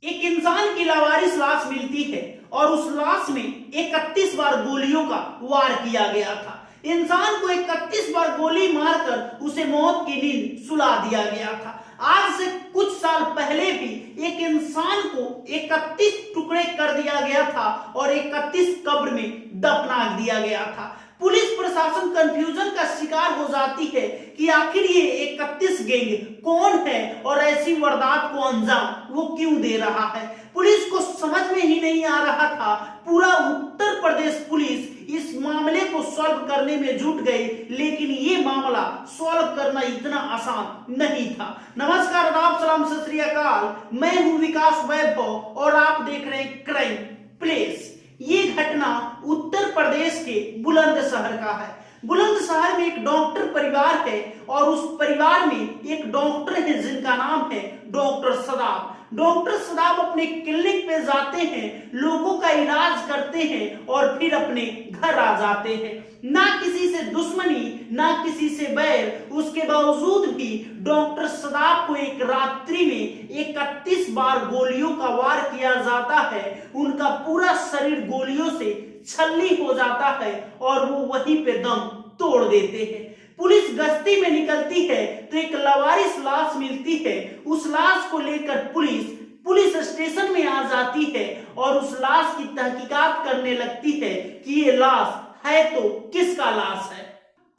एक इंसान की लावारिस लाश मिलती है और उस लाश में 31 बार गोलियों का वार किया गया था। इंसान को 31 बार गोली मारकर उसे मौत की नींद सुला दिया गया था। आज से कुछ साल पहले भी एक इंसान को 31 टुकड़े कर दिया गया था और 31 कब्र में दफना दिया गया था। पुलिस प्रशासन कंफ्यूजन का शिकार हो जाती है कि आखिर ये 31 गैंग कौन है और ऐसी वारदात को अंजाम वो क्यों दे रहा है। पुलिस को समझ में ही नहीं आ रहा था। पूरा उत्तर प्रदेश पुलिस इस मामले को सॉल्व करने में जुट गई, लेकिन ये मामला सॉल्व करना इतना आसान नहीं था। नमस्कार, आदाब, सलाम, सत श्री अकाल। मैं हूं विकास वैभव और आप देख रहे हैं क्राइम प्लेस। ये घटना उत्तर प्रदेश के बुलंदशहर का है। बुलंदशहर में एक डॉक्टर परिवार है और उस परिवार में एक डॉक्टर है जिनका नाम है डॉक्टर सदाब। डॉक्टर सदाब अपने क्लिनिक पे जाते हैं, लोगों का इलाज करते हैं और फिर अपने घर आ जाते हैं। ना किसी से दुश्मनी, ना किसी से बैर, उसके बावजूद भी डॉक्टर सदाब को एक रात्रि में 31 बार गोलियों का वार किया जाता है। उनका पूरा शरीर गोलियों से छलनी हो जाता है और वो वहीं पे दम तोड़ देते हैं। पुलिस गश्ती में निकलती है तो एक लावारिस लाश मिलती है। उस लाश को लेकर पुलिस स्टेशन में आ जाती है और उस लाश की तहकीकात करने लगती है कि ये लाश है तो किसका लाश है।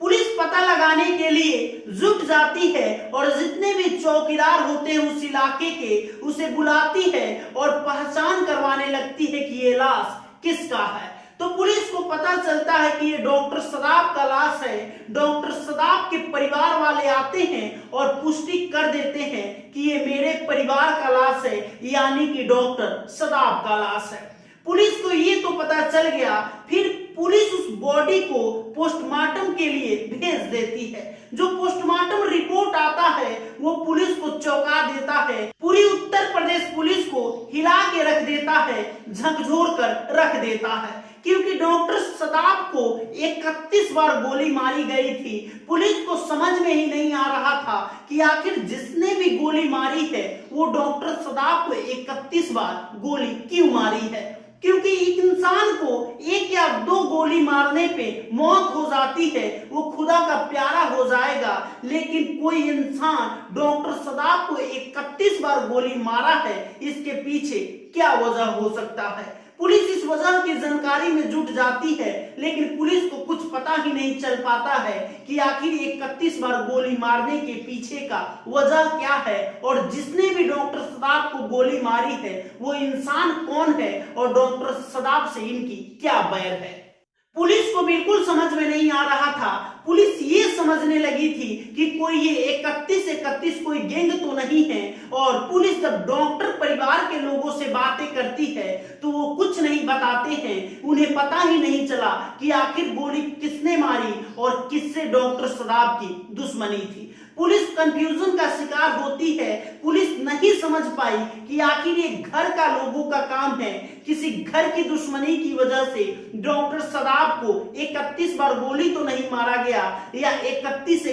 पुलिस पता लगाने के लिए जुट जाती है और जितने भी चौकीदार होते हैं उस इलाके के उसे बुलाती है और पहचान करवाने लगती है कि ये लाश किसका है। तो पुलिस को पता चलता है कि ये डॉक्टर सदाब का लाश है। डॉक्टर सदाब के परिवार वाले आते हैं और पुष्टि कर देते हैं कि ये मेरे परिवार का लाश है, यानी कि डॉक्टर सदाब का लाश है। पुलिस को ये तो पता चल गया। फिर पुलिस उस बॉडी को पोस्टमार्टम के लिए भेज देती है। जो पोस्टमार्टम रिपोर्ट आता है वो पुलिस को चौंका देता है। पूरी उत्तर प्रदेश पुलिस को हिला के रख देता है, झकझोर कर रख देता है, क्योंकि डॉक्टर सदाब को 31 बार गोली मारी गई थी। पुलिस को समझ में ही नहीं आ रहा था कि आखिर जिसने भी गोली मारी है वो डॉक्टर सदाब को 31 बार गोली क्यों मारी है। क्योंकि एक इंसान को 1 या 2 गोली मारने पे मौत हो जाती है, वो खुदा का प्यारा हो जाएगा, लेकिन कोई इंसान डॉक्टर सदाब को 31 बार गोली मारा है, इसके पीछे क्या वजह हो सकता है। पुलिस इस वजह की जानकारी में जुट जाती है, लेकिन पुलिस को कुछ पता ही नहीं चल पाता है कि आखिर 31 बार गोली मारने के पीछे का वजह क्या है और जिसने भी डॉक्टर सदाब को गोली मारी है वो इंसान कौन है और डॉक्टर सदाब से इनकी क्या बैर है। पुलिस को बिल्कुल समझ में नहीं आ रहा था। पुलिस ये समझने लगी थी कि कोई ये 31 कोई गैंग तो नहीं है। और पुलिस जब डॉक्टर परिवार के लोगों से बातें करती है तो वो कुछ नहीं बताते हैं। उन्हें पता ही नहीं चला कि आखिर गोली किसने मारी और किससे डॉक्टर सदाब की दुश्मनी थी। पुलिस कंफ्यूजन का शिकार होती है। पुलिस नहीं समझ पाई कि आखिर ये घर का लोगों का काम है। किसी घर की दुश्मनी की वजह से डॉक्टर सदाब को 31 बार गोली तो नहीं मारा गया, या 31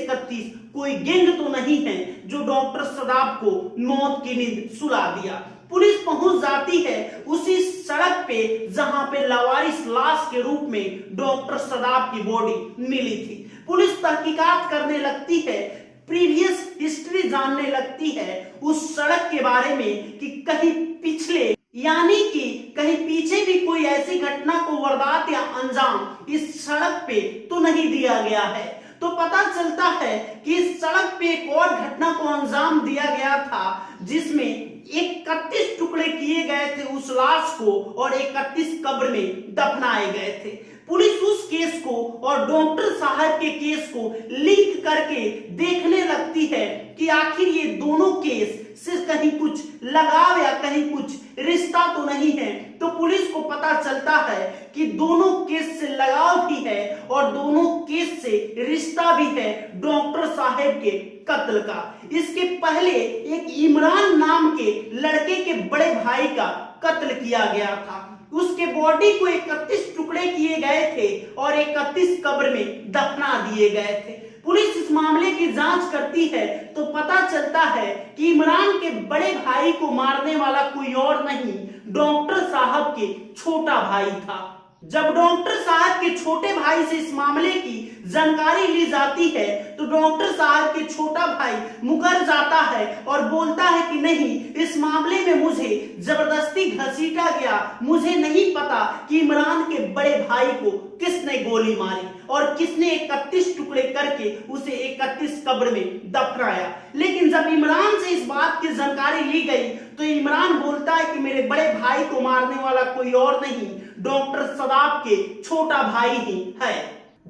कोई गैंग तो नहीं है जो डॉक्टर सदाब को मौत की नींद सुला दिया। पुलिस पहुंच जाती है उसी सड़क पे जहां पे लावारिस लाश के रूप में डॉक्टर सदाब की बॉडी मिली थी। पुलिस तहकीकात करने लगती है, प्रीवियस हिस्ट्री जानने लगती है उस सड़क के बारे में कि कहीं पिछले, यानी कि कहीं पीछे भी कोई ऐसी घटना को वारदात या अंजाम इस सड़क पे तो नहीं दिया गया है। तो पता चलता है कि इस सड़क पे एक और घटना को अंजाम दिया गया था जिसमें 31 टुकड़े किए गए थे उस लाश को और 31 कब्र में दफनाए गए थे। पुलिस उस केस को और डॉक्टर साहब के केस को लिंक करके देखने लगती है कि आखिर ये दोनों केस से कहीं कुछ लगाव या कहीं कुछ रिश्ता तो नहीं है। तो पुलिस को पता चलता है कि दोनों केस से लगाव भी है और दोनों केस से रिश्ता भी है डॉक्टर साहब के कत्ल का। इसके पहले एक इमरान नाम के लड़के के बड़े भाई का कत्ल किया गया था। उसके बॉडी को 31 टुकड़े किए गए थे और 31 कब्र में दफना दिए गए थे। पुलिस इस मामले की जांच करती है तो पता चलता है कि इमरान के बड़े भाई को मारने वाला कोई और नहीं, डॉक्टर साहब के छोटा भाई था। जब डॉक्टर साहब के छोटे भाई से इस मामले की जानकारी ली जाती है तो डॉक्टर साहब के छोटा भाई मुकर जाता है और बोलता है कि नहीं, इस मामले में मुझे जबरदस्ती घसीटा गया, मुझे नहीं पता कि इमरान के बड़े भाई को किसने गोली मारी और किसने 31 टुकड़े करके उसे 31 कब्र में दफनाया। लेकिन जब इमरान से इस बात की जानकारी ली गई तो इमरान बोलता है कि मेरे बड़े भाई को मारने वाला कोई और नहीं, डॉक्टर सदाब के छोटा भाई ही है।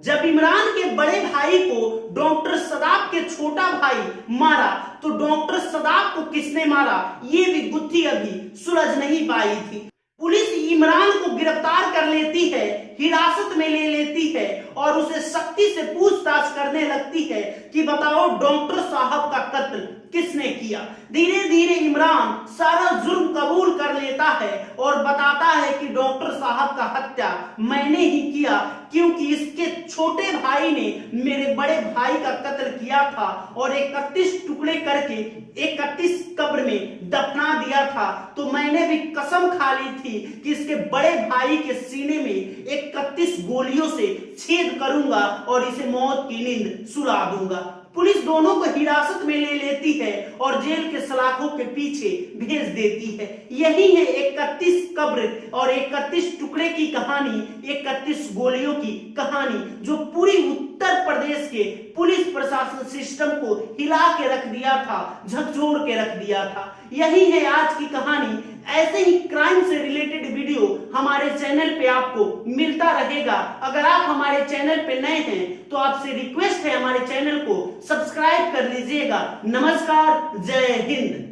जब इमरान के बड़े भाई को डॉक्टर सदाब के छोटा भाई मारा तो डॉक्टर सदाब को किसने मारा, ये भी गुत्थी अभी सुलझ नहीं पाई थी। पुलिस इमरान को गिरफ्तार कर लेती है, हिरासत में ले लेती है और उसे सख्ती से पूछताछ करने लगती है कि बताओ डॉक्टर साहब का कत्ल किसने किया। धीरे धीरे इमरान सारा जुर्म कबूल कर लेता है और बताता है कि डॉक्टर साहब का हत्या मैंने ही किया, क्योंकि इसके छोटे भाई ने मेरे बड़े भाई का कत्ल किया था और 31 टुकड़े करके 31 कब्र में दफना दिया था। तो मैंने भी कसम खा ली थी कि इसके बड़े भाई के सीने में 31 गोलियों से छेद करूंगा और इसे मौत की नींद सुला दूंगा। पुलिस दोनों को हिरासत में ले लेती है और जेल के सलाखों के पीछे भेज देती है। यही है 31 कब्र और 31 टुकड़े की कहानी, 31 गोलियों की कहानी, जो पूरी उत्तर प्रदेश के पुलिस प्रशासन सिस्टम को हिला के रख दिया था, झकझोर के रख दिया था। यही है आज की कहानी। ऐसे ही क्राइम से रिलेटेड वीडियो हमारे चैनल पे आपको मिलता रहेगा। अगर आप हमारे चैनल पे नए हैं तो आपसे रिक्वेस्ट है हमारे चैनल को सब्सक्राइब कर लीजिएगा। नमस्कार, जय हिंद।